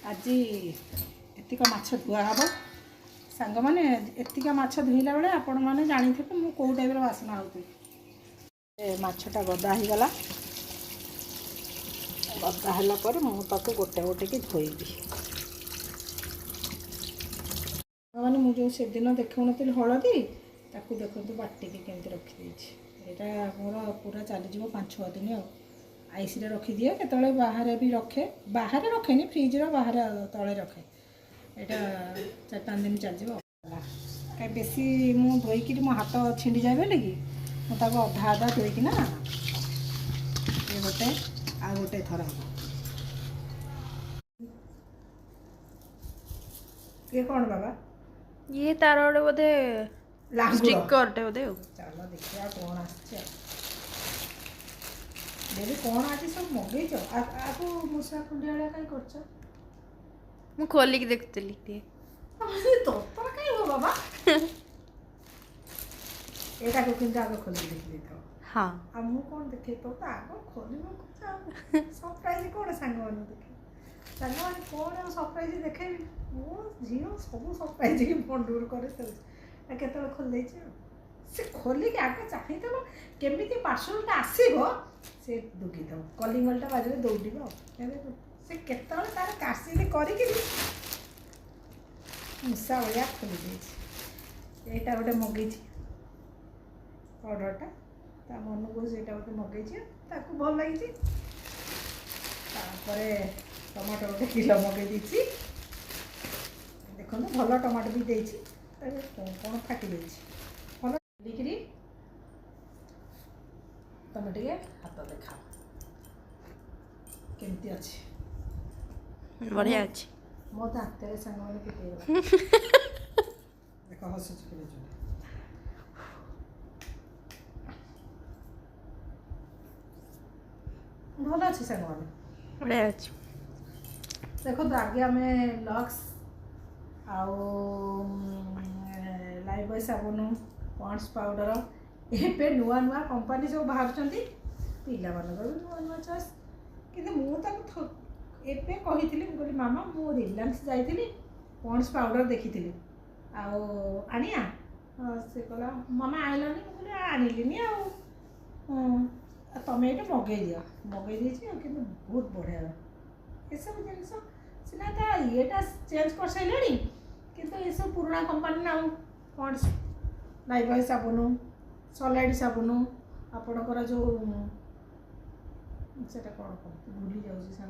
आज एतिक माछ धुआ हम सांग मैंने एतिक माछ धुईला बेले आपण मैंने जानी थे मु कौ टाइप बासना होती माछटा गदा हो गला गदा है मुझे गोटे गोटे कि धोइबी मैंने मुझे से दिन देखा नी हलदी ताकू देखो बाटिकी केमती रखी यहाँ मोर पूरा चलीज 5-6 दिन आईसी रखिदिए केतले बाहर भी रखे बाहर रखेनि फ्रिज बाहर तले रखे यहाँ 4-5 दिन चलज कहीं बेसी मु धोईक मो हाथ छिंडी जाए बोले कि मुझे अधा अधा धोईकिना ये गोटे आ गोटे थर ये कौन बाबा ये तार गोटे बोधे स्टिकरटे बोधे चलो देखिए कौन आसचे देवी कौन आज सब मगेच आपको मूसा खुंडिया कहीं कर मु खोलिक देखुली तोतर कहीं हो बाबा एटा को किंतु आगे खोली देख लेता हाँ आ मु कौन देखे तो आगे खोली मु सरप्राइज कौन सांग माने देखे सांग माने कौन सरप्राइज देखे मो झियो सब सरप्राइज की फोन दूर करे तो केतल खोल देछि से खोली के आगे चाहि तो केमिति पार्सलटा आसीबो से दुखी दो कलिंगलटा बाजरे दौड़िबो से केतल तार कासिले करी कि मुसा भलिया खोली देछि एटा गोटे मगेछि ऑर्डरटा ता मन को सेटा गोटे मगेछि ताकू भल लागिछि तापरे टमाटो गोटे किलो मगे दीछि देखो भल टमाटो भी देछि कौन फाटी देछि भल लिखरी तुम टे हाथ देखा केमती अच्छी बढ़िया अच्छी मो दाँत सांग मैंने पिटे देख हसुच भल अच्छी सांग मैंने बढ़िया अच्छी देखो तो आगे आम लक्स आउ लाइफ बॉय साबुन पॉन्ड्स पाउडर ए नुआ नुआ कंपानी सब बाहर पिला नुआ नुआ चॉइस कि मुझे कही कहली मामा मु रिलायंस जाइली पॉन्ड्स पाउडर देखी आनिया से कहला मामा आइलानी मुझे आनिलिनी तुम ये मगे दियो मगे कि बहुत बढ़िया ये सब जिन सीना ता येटा चेंज कर सारे किंतु ये सब पुराना कंपानी ना पॉन्ड्स लाइफ बॉय साबुन सलाइड साबुन आपणकर जो से कौन भूली जाऊँ